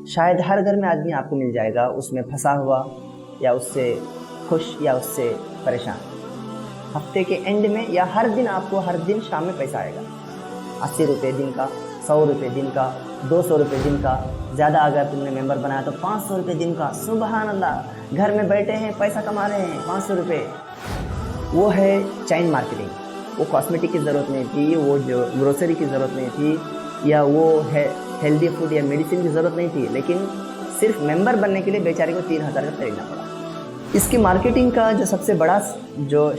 شاید ہر گھر میں آدمی آپ کو مل جائے گا اس میں پھنسا ہوا یا اس سے خوش یا اس سے پریشان. ہفتے کے اینڈ میں یا ہر دن آپ کو ہر دن شام میں پیسہ آئے گا. 80 روپے دن کا, 100 روپے دن کا, 200 روپے دن کا, زیادہ اگر تم نے ممبر بنایا تو 500 روپے دن کا. سبحان اللہ, گھر میں بیٹھے ہیں پیسہ کما رہے ہیں 500 روپے. وہ ہے چین مارکیٹنگ. وہ کاسمیٹک کی ضرورت نہیں تھی, وہ جو گروسری کی ضرورت نہیں تھی, یا وہ ہے ہیلدی فوڈ یا میڈیسن کی ضرورت نہیں تھی, لیکن صرف ممبر بننے کے لیے بیچارے کو 3000 کا خریدنا پڑا. اس کی مارکیٹنگ کا جو سب سے بڑا جو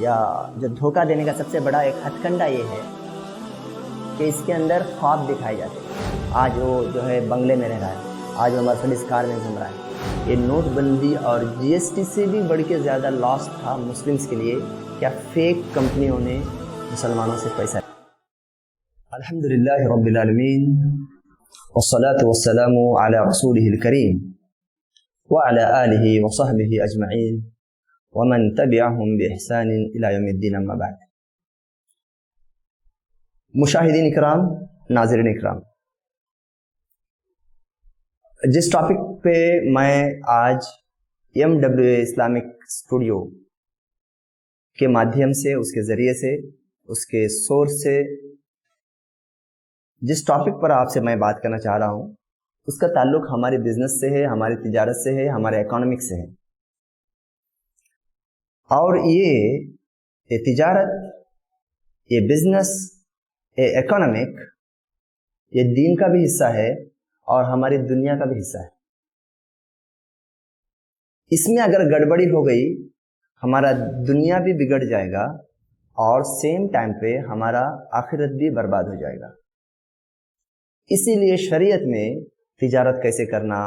یا جو دھوکہ دینے کا سب سے بڑا ایک ہتھ کنڈا یہ ہے کہ اس کے اندر خواب دکھائے جاتے ہیں. آج وہ جو ہے بنگلے میں رہ رہا ہے, آج وہ مرسڈیز کار میں گھوم رہا ہے. یہ نوٹ بندی اور جی ایس ٹی سے بھی بڑھ کے زیادہ لاس تھا مسلمس کے لیے. کیا فیک کمپنیوں نے مسلمانوں سے پیسہ. الحمدللہ رب العالمین والصلاة والسلام علی رسولہ الکریم وعلى آلہ وصحبہ اجمعین ومن تبعهم بإحسان الى یوم الدین. اما بعد. مشاہدین اکرام, ناظرین اکرام, جس ٹاپک پہ میں آج MWA اسلامک اسٹوڈیو کے مادھیم سے, اس کے ذریعے سے, اس کے سورس سے جس ٹاپک پر آپ سے میں بات کرنا چاہ رہا ہوں, اس کا تعلق ہمارے بزنس سے ہے, ہماری تجارت سے ہے, ہمارے اکانومک سے ہے. اور یہ تجارت, یہ بزنس, یہ اکانومک, یہ دین کا بھی حصہ ہے اور ہماری دنیا کا بھی حصہ ہے. اس میں اگر گڑبڑی ہو گئی ہمارا دنیا بھی بگڑ جائے گا اور سیم ٹائم پہ ہمارا آخرت بھی برباد ہو جائے گا. اسی لیے شریعت میں تجارت کیسے کرنا,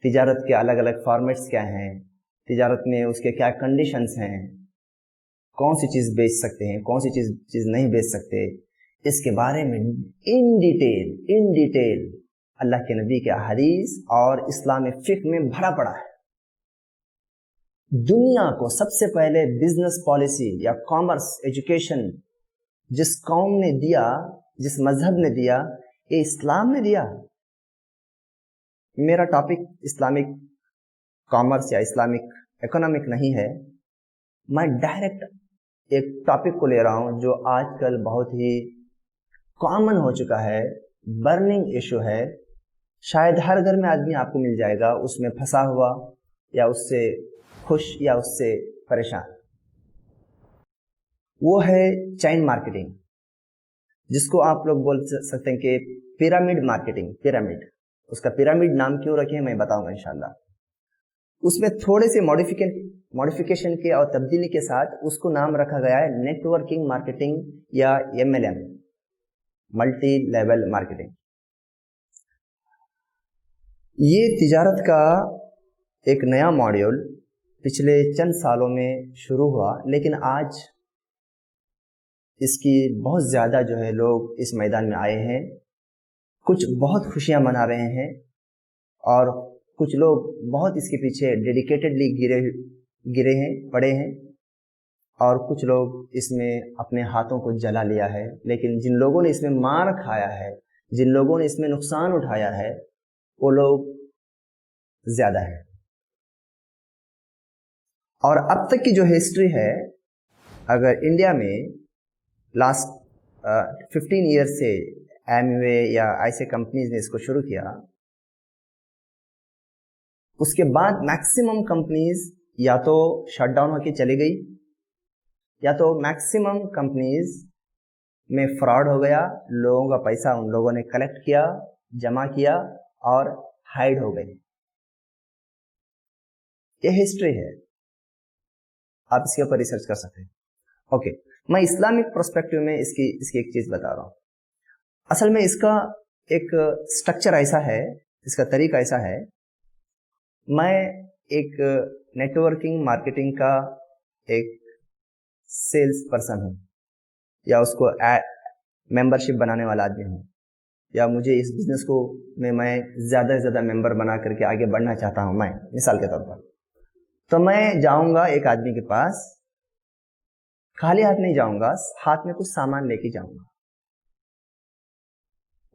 تجارت کے الگ الگ فارمیٹس کیا ہیں, تجارت میں اس کے کیا کنڈیشنز ہیں, کون سی چیز بیچ سکتے ہیں, کون سی چیز نہیں بیچ سکتے, اس کے بارے میں ان ڈیٹیل اللہ کے نبی کے احادیث اور اسلامی فقہ میں بھرا پڑا ہے. دنیا کو سب سے پہلے بزنس پالیسی یا کامرس ایجوکیشن جس قوم نے دیا, جس مذہب نے دیا, یہ اسلام نے دیا. میرا ٹاپک اسلامک کامرس یا اسلامک اکنامک نہیں ہے. میں ڈائریکٹ ایک ٹاپک کو لے رہا ہوں جو آج کل بہت ہی کامن ہو چکا ہے, برننگ ایشو ہے. شاید ہر گھر میں آدمی آپ کو مل جائے گا اس میں پھنسا ہوا یا اس سے خوش یا اس سے پریشان. وہ ہے چین مارکیٹنگ, جس کو آپ لوگ بول سکتے ہیں کہ پیرامڈ مارکیٹنگ. پیرامڈ, اس کا پیرامڈ نام کیوں رکھے میں بتاؤں گا انشاءاللہ. اس میں تھوڑے سے ماڈیفیکیشن کے اور تبدیلی کے ساتھ اس کو نام رکھا گیا ہے نیٹ ورکنگ مارکیٹنگ یا MLM, ملٹی لیول مارکیٹنگ. یہ تجارت کا ایک نیا ماڈیول پچھلے چند سالوں میں شروع ہوا, لیکن آج اس کی بہت زیادہ جو ہے لوگ اس میدان میں آئے ہیں. کچھ بہت خوشیاں منا رہے ہیں اور کچھ لوگ بہت اس کے پیچھے ڈیڈیکیٹڈلی گرے ہیں, پڑے ہیں, اور کچھ لوگ اس میں اپنے ہاتھوں کو جلا لیا ہے. لیکن جن لوگوں نے اس میں مار کھایا ہے, جن لوگوں نے اس میں نقصان اٹھایا ہے, وہ لوگ زیادہ ہیں. اور اب تک کی جو ہسٹری ہے, اگر انڈیا میں لاسٹ 15 ایئر سے MWA یا ایسے کمپنیز نے اس کو شروع کیا, اس کے بعد میکسیمم کمپنیز یا تو شٹ ڈاؤن ہو کے چلی گئی, یا تو میکسیمم کمپنیز میں فراڈ ہو گیا. لوگوں کا پیسہ ان لوگوں نے کلیکٹ کیا, جمع کیا اور ہائیڈ ہو گئی. یہ ہسٹری ہے, آپ اس کے اوپر ریسرچ کر سکتے ہیں. اوکے, میں اسلامک پرسپیکٹو میں اس کی ایک چیز بتا رہا ہوں. اصل میں اس کا ایک سٹرکچر ایسا ہے, اس کا طریقہ ایسا ہے. میں ایک نیٹ ورکنگ مارکیٹنگ کا ایک سیلز پرسن ہوں, یا اس کو ممبرشپ بنانے والا آدمی ہوں, یا مجھے اس بزنس کو میں زیادہ سے زیادہ ممبر بنا کر کے آگے بڑھنا چاہتا ہوں. میں مثال کے طور پر تو میں جاؤں گا ایک آدمی کے پاس, خالی ہاتھ نہیں جاؤں گا, ہاتھ میں کچھ سامان لے کے جاؤں گا.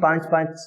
5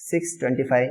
625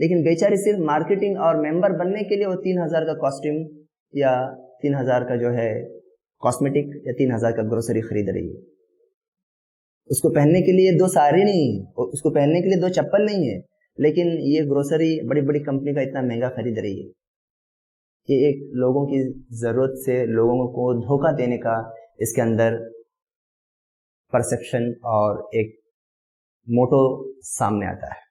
لیکن بیچاری صرف مارکیٹنگ اور ممبر بننے کے لیے وہ 3000 کا کاسٹیوم یا 3000 کا جو ہے کاسمیٹک یا 3000 کا گروسری خرید رہی ہے. اس کو پہننے کے لیے 2 ساری نہیں ہے، اس کو پہننے کے لیے 2 چپل نہیں ہے، لیکن یہ گروسری بڑی بڑی کمپنی کا اتنا مہنگا خرید رہی ہے. یہ ایک لوگوں کی ضرورت سے لوگوں کو دھوکہ دینے کا اس کے اندر پرسپشن اور ایک موٹو سامنے آتا ہے.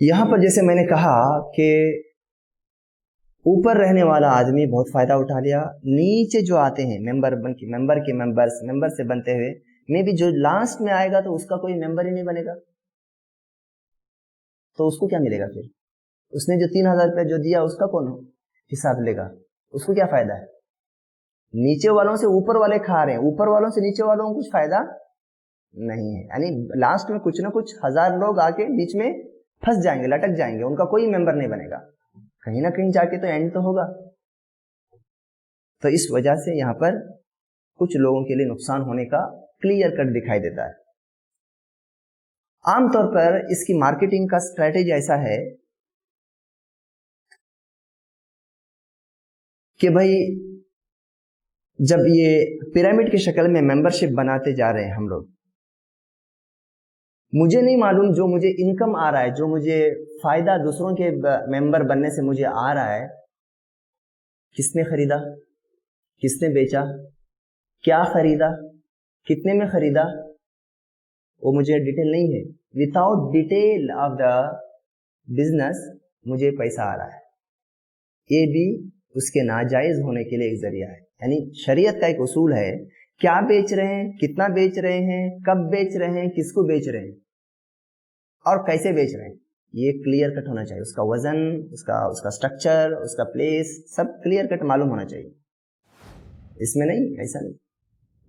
یہاں پر جیسے میں نے کہا کہ اوپر رہنے والا آدمی بہت فائدہ اٹھا لیا، نیچے جو آتے ہیں ممبر سے بنتے ہوئے میں بھی جو لاسٹ میں آئے گا تو اس کا کوئی ممبر ہی نہیں بنے گا، تو اس کو کیا ملے گا؟ پھر اس نے جو 3000 روپے جو دیا اس کا کون حساب لے گا؟ اس کو کیا فائدہ ہے؟ نیچے والوں سے اوپر والے کھا رہے ہیں، اوپر والوں سے نیچے والوں کو کچھ فائدہ نہیں ہے. یعنی لاسٹ میں کچھ نہ کچھ 1000 لوگ آ کے بیچ میں پھنس جائیں گے، لٹک جائیں گے، ان کا کوئی ممبر نہیں بنے گا. کہیں نہ کہیں جا کے تو اینڈ تو ہوگا. تو اس وجہ سے یہاں پر کچھ لوگوں کے لیے نقصان ہونے کا کلیئر کٹ دکھائی دیتا ہے. عام طور پر اس کی مارکیٹنگ کا اسٹریٹجی ایسا ہے کہ بھائی جب یہ پیرامڈ کی شکل میں ممبرشپ بناتے جا رہے ہیں ہم لوگ، مجھے نہیں معلوم جو مجھے انکم آ رہا ہے، جو مجھے فائدہ دوسروں کے ممبر بننے سے مجھے آ رہا ہے، کس نے خریدا، کس نے بیچا، کیا خریدا، کتنے میں خریدا، وہ مجھے ڈیٹیل نہیں ہے. Without detail of the business مجھے پیسہ آ رہا ہے. یہ بھی اس کے ناجائز ہونے کے لیے ایک ذریعہ ہے. یعنی شریعت کا ایک اصول ہے، کیا بیچ رہے ہیں، کتنا بیچ رہے ہیں، کب بیچ رہے ہیں، کس کو بیچ رہے ہیں اور کیسے بیچ رہے ہیں، یہ کلیئر کٹ ہونا چاہیے. اس کا وزن، اس کا سٹرکچر، اس کا پلیس، سب کلیئر کٹ معلوم ہونا چاہیے. اس میں نہیں، ایسا نہیں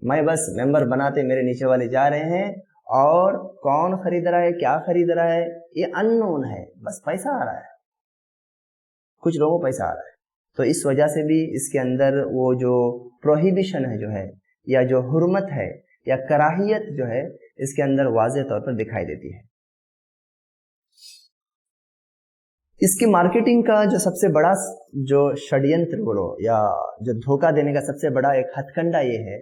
میں بس ممبر بناتے میرے نیچے والے جا رہے ہیں اور کون خرید رہا ہے، کیا خرید رہا ہے، یہ ان نون ہے، بس پیسہ آ رہا ہے، کچھ لوگوں کو پیسہ آ رہا ہے. تو اس وجہ سے بھی اس کے اندر وہ جو پروہیبیشن ہے جو ہے، یا جو حرمت ہے یا کراہیت جو ہے، اس کے اندر واضح طور پر دکھائی دیتی ہے. اس کی مارکیٹنگ کا جو سب سے بڑا جو شڈینتر بولو یا جو دھوکہ دینے کا سب سے بڑا ایک ہتھ کنڈا یہ ہے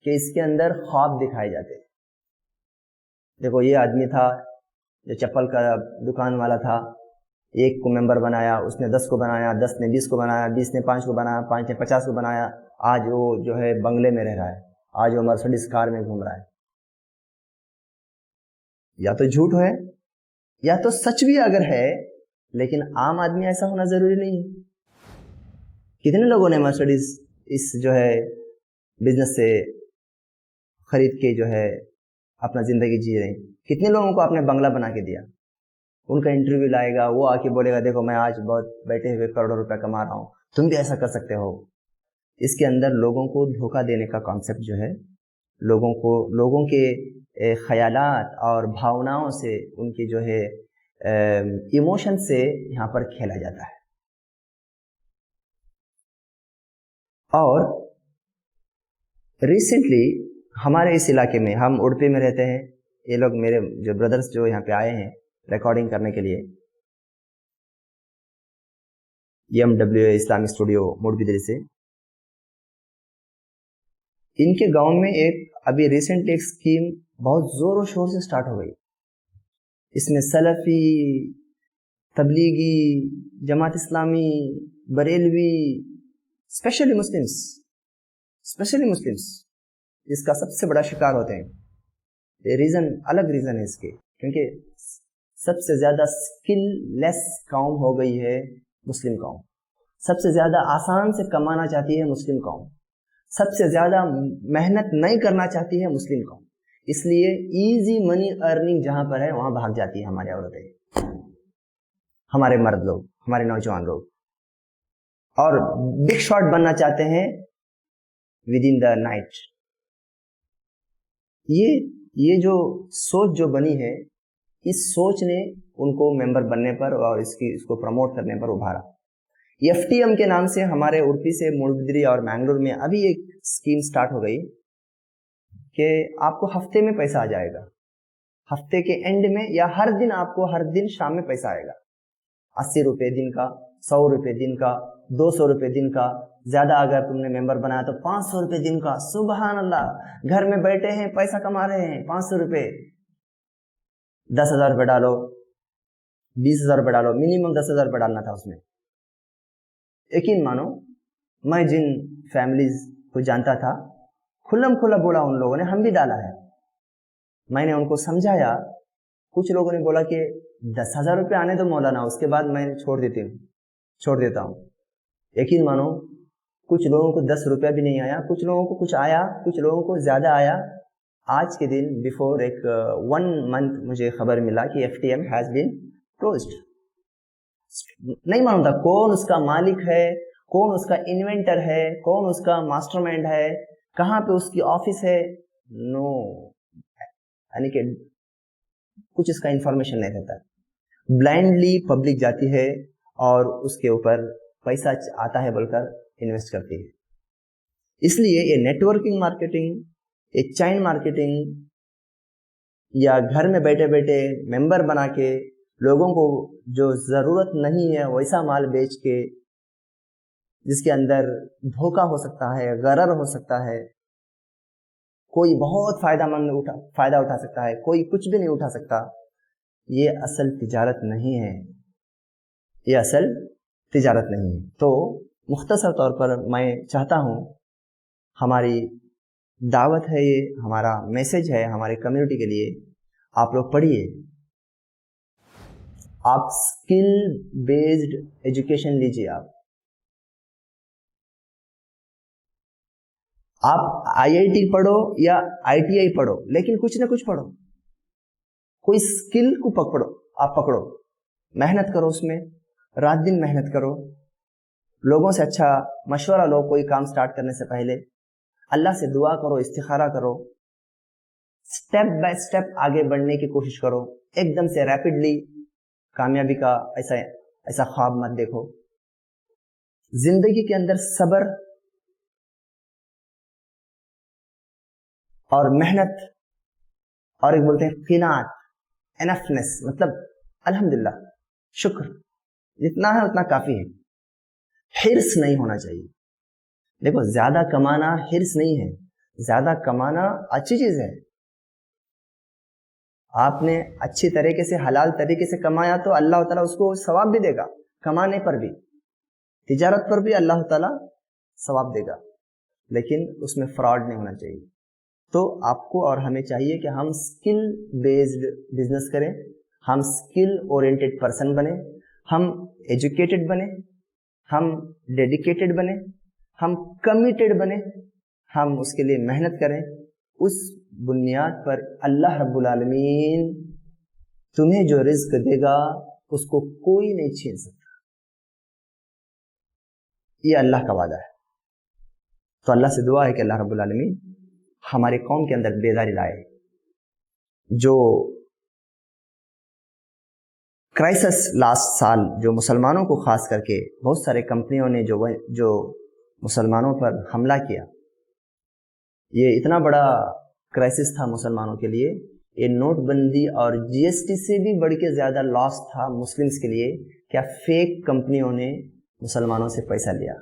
کہ اس کے اندر خواب دکھائے جاتے ہیں. دیکھو یہ آدمی تھا جو چپل کا دکان والا تھا، ایک کو ممبر بنایا، اس نے 10 کو بنایا، 10 نے 20 کو بنایا، 20 نے 5 کو بنایا، 5 نے 50 کو بنایا. آج وہ جو ہے بنگلے میں رہ رہا ہے، آج وہ مرسڈیز کار میں گھوم رہا ہے. یا تو جھوٹ ہے یا تو سچ بھی اگر ہے، لیکن عام آدمی ایسا ہونا ضروری نہیں ہے. کتنے لوگوں نے مرسڈیز اس جو ہے بزنس سے خرید کے جو ہے اپنا زندگی جی رہے ہیں. کتنے لوگوں کو آپ نے بنگلہ بنا کے دیا. ان کا انٹرویو لائے گا، وہ آ کے بولے گا دیکھو میں آج بہت بیٹھے ہوئے کروڑوں روپے کما رہا ہوں، تم بھی ایسا کر سکتے ہو. اس کے اندر لوگوں کو دھوکہ دینے کا کانسیپٹ جو ہے، لوگوں کے خیالات اور بھاوناؤں سے، ان کی جو ہے ایموشن سے یہاں پر کھیلا جاتا ہے. اور ریسنٹلی ہمارے اس علاقے میں، ہم اڑپی میں رہتے ہیں، یہ لوگ میرے جو بردرز جو یہاں پہ آئے ہیں ریکارڈنگ کرنے کے لیے، EMW اسلامی اسٹوڈیو موڑ بدری سے، ان کے گاؤں میں ایک ابھی ریسنٹلی ایک اسکیم بہت زور و شور سے سٹارٹ ہو گئی. اس میں سلفی، تبلیغی، جماعت اسلامی، بریلوی، اسپیشلی مسلمس اس کا سب سے بڑا شکار ہوتے ہیں. یہ ریزن الگ ریزن ہے اس کے، کیونکہ سب سے زیادہ اسکل لیس قوم ہو گئی ہے مسلم قوم. سب سے زیادہ آسان سے کمانا چاہتی ہے مسلم قوم. سب سے زیادہ محنت نہیں کرنا چاہتی ہے مسلم قوم. اس لیے ایزی منی ارننگ جہاں پر ہے وہاں بھاگ جاتی ہے ہماری عورتیں، ہمارے مرد لوگ، ہمارے نوجوان لوگ، اور بگ شاٹ بننا چاہتے ہیں ود ان دا نائٹ. یہ جو سوچ جو بنی ہے، اس سوچ نے ان کو ممبر بننے پر اور اس کو پروموٹ کرنے پر ابھارا. FTM کے نام سے ہمارے اڑپی سے موڑبدری اور مینگلور میں ابھی ایک اسکیم سٹارٹ ہو گئی کہ آپ کو ہفتے میں پیسہ آ جائے گا. ہفتے کے اینڈ میں یا ہر دن آپ کو ہر دن شام میں پیسہ آئے گا. 80 روپے دن کا, 100 روپے دن کا, 200 روپے دن کا, زیادہ اگر تم نے ممبر بنایا تو 500 روپے دن کا. سبحان اللہ, گھر میں بیٹھے ہیں پیسہ کما رہے ہیں. 500 روپے, 10,000 روپے ڈالو, 20,000 روپے ڈالو, منیمم 10,000 روپے ڈالنا تھا اس میں. یقین مانو میں جن فیملیز کو جانتا تھا کھلم کھلا بولا ان لوگوں نے ہم بھی ڈالا ہے. میں نے ان کو سمجھایا. کچھ لوگوں نے بولا کہ 10,000 روپے آنے دو مولانا, اس کے بعد میں چھوڑ دیتا ہوں. یقین مانو کچھ لوگوں کو 10 روپیہ بھی نہیں آیا, کچھ لوگوں کو کچھ آیا, کچھ لوگوں کو زیادہ آیا. آج کے دن بیفور ایک 1 month مجھے خبر ملا کہ FTM has been closed. نہیں معلوم تھا کون اس کا مالک ہے, کون اس کا انوینٹر ہے, کون اس کا ماسٹر مائنڈ ہے, کہاں پہ اس کی آفس ہے. نو, یعنی کہ کچھ اس کا انفارمیشن نہیں رہتا. بلائنڈلی پبلک جاتی ہے اور اس کے اوپر پیسہ آتا ہے بول کر انویسٹ کرتی ہے. اس لیے یہ نیٹ ورکنگ مارکیٹنگ, یہ چین مارکیٹنگ, یا گھر میں بیٹھے بیٹھے ممبر بنا کے لوگوں کو جو ضرورت نہیں ہے ویسا مال بیچ کے, جس کے اندر دھوکہ ہو سکتا ہے, غرر ہو سکتا ہے, کوئی بہت فائدہ اٹھا سکتا ہے, کوئی کچھ بھی نہیں اٹھا سکتا, یہ اصل تجارت نہیں ہے. یہ اصل تجارت نہیں ہے. تو مختصر طور پر میں چاہتا ہوں, ہماری دعوت ہے, یہ ہمارا میسج ہے ہمارے کمیونٹی کے لیے, آپ لوگ پڑھیے, آپ اسکل بیسڈ ایجوکیشن لیجیے. آپ IIT پڑھو یا ITI پڑھو, لیکن کچھ نہ کچھ پڑھو, کوئی اسکل کو پکڑو, محنت کرو, اس میں رات دن محنت کرو, لوگوں سے اچھا مشورہ لو. کوئی کام سٹارٹ کرنے سے پہلے اللہ سے دعا کرو, استخارہ کرو, سٹیپ بائی سٹیپ آگے بڑھنے کی کوشش کرو. ایک دم سے ریپڈلی کامیابی کا ایسا خواب مت دیکھو. زندگی کے اندر صبر اور محنت, اور ایک بولتے ہیں قناعت, انفنس, مطلب الحمدللہ, شکر, جتنا ہے اتنا کافی ہے. حرص نہیں ہونا چاہیے. دیکھو زیادہ کمانا حرص نہیں ہے, زیادہ کمانا اچھی چیز ہے. آپ نے اچھی طریقے سے حلال طریقے سے کمایا تو اللہ تعالیٰ اس کو ثواب بھی دے گا. کمانے پر بھی, تجارت پر بھی اللہ تعالیٰ ثواب دے گا, لیکن اس میں فراڈ نہیں ہونا چاہیے. تو آپ کو اور ہمیں چاہیے کہ ہم اسکل بیسڈ بزنس کریں, ہم اسکل اورینٹیڈ پرسن بنیں, ہم ایجوکیٹڈ بنیں, ہم ڈیڈیکیٹڈ بنیں, ہم کمیٹڈ بنیں, ہم اس کے لیے محنت کریں. اس بنیاد پر اللہ رب العالمین تمہیں جو رزق دے گا اس کو کوئی نہیں چھین سکتا. یہ اللہ کا وعدہ ہے. تو اللہ سے دعا ہے کہ اللہ رب العالمین ہمارے قوم کے اندر بیداری لائے. جو کرائسس لاسٹ سال جو مسلمانوں کو خاص کر کے بہت سارے کمپنیوں نے جو مسلمانوں پر حملہ کیا, یہ اتنا بڑا کرائسس تھا مسلمانوں کے لیے. یہ نوٹ بندی اور GST سے بھی بڑھ کے زیادہ لاس تھا مسلمس کے لیے. کیا فیک کمپنیوں نے مسلمانوں سے پیسہ لیا.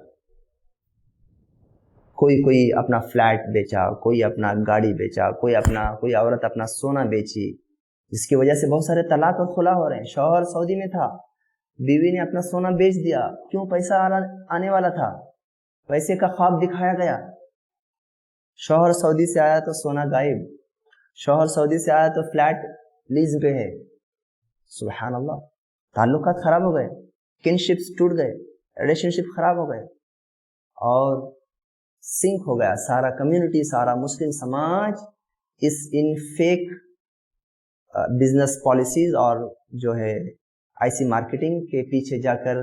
کوئی اپنا فلیٹ بیچا, کوئی اپنا گاڑی بیچا, کوئی عورت اپنا سونا بیچی, جس کی وجہ سے بہت سارے طلاق اور خلا ہو رہے ہیں. شوہر سعودی میں تھا, بیوی نے اپنا سونا بیچ دیا. کیوں؟ پیسہ آنے والا تھا, پیسے کا خواب دکھایا گیا. شوہر سعودی سے آیا تو سونا غائب, شوہر سعودی سے آیا تو فلیٹ لیز پہ ہے. سبحان اللہ, تعلقات خراب ہو گئے, کنشپس ٹوٹ گئے, ریلیشن شپ خراب ہو گئے, اور سنک ہو گیا سارا کمیونٹی, سارا مسلم سماج ان فیک بزنس پالیسیز اور جو ہے ایسی مارکیٹنگ کے پیچھے جا کر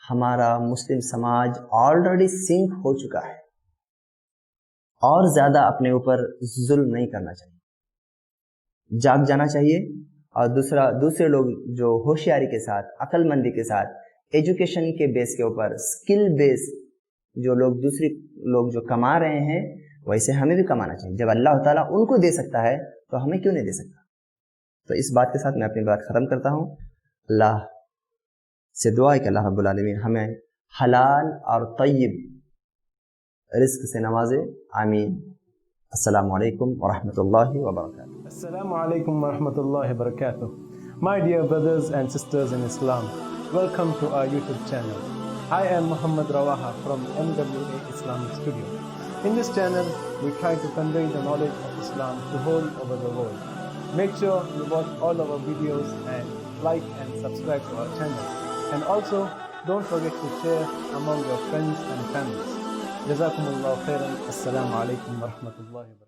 ہمارا مسلم سماج آلریڈی سنک ہو چکا ہے. اور زیادہ اپنے اوپر ظلم نہیں کرنا چاہیے, جاگ جانا چاہیے. اور دوسرے لوگ جو ہوشیاری کے ساتھ, عقل مندی کے ساتھ, ایجوکیشن کے بیس کے اوپر, اسکل بیس, جو دوسری لوگ جو کما رہے ہیں ویسے ہمیں بھی کمانا چاہیے. جب اللہ تعالیٰ ان کو دے سکتا ہے تو ہمیں کیوں نہیں دے سکتا. تو اس بات کے ساتھ میں اپنی بات ختم کرتا ہوں. اللہ سے دعا ہے کہ اللہ رب العالمین ہمیں حلال اور طیب رزق سے نوازے. آمین. السلام علیکم ورحمۃ اللہ وبرکاتہ. Assalamu alaikum wa rahmatullahi wa barakatuh. My dear brothers and sisters in Islam, welcome to our YouTube channel. I am Muhammad Rawaha from MWA Islamic Studio. In this channel, we try to convey the knowledge of Islam to all over the world. Make sure you watch all our videos and like and subscribe to our channel. And also, don't forget to share among your friends and families. Jazakumullahu khairan. Assalamu alaikum wa rahmatullahi wa barakatuh.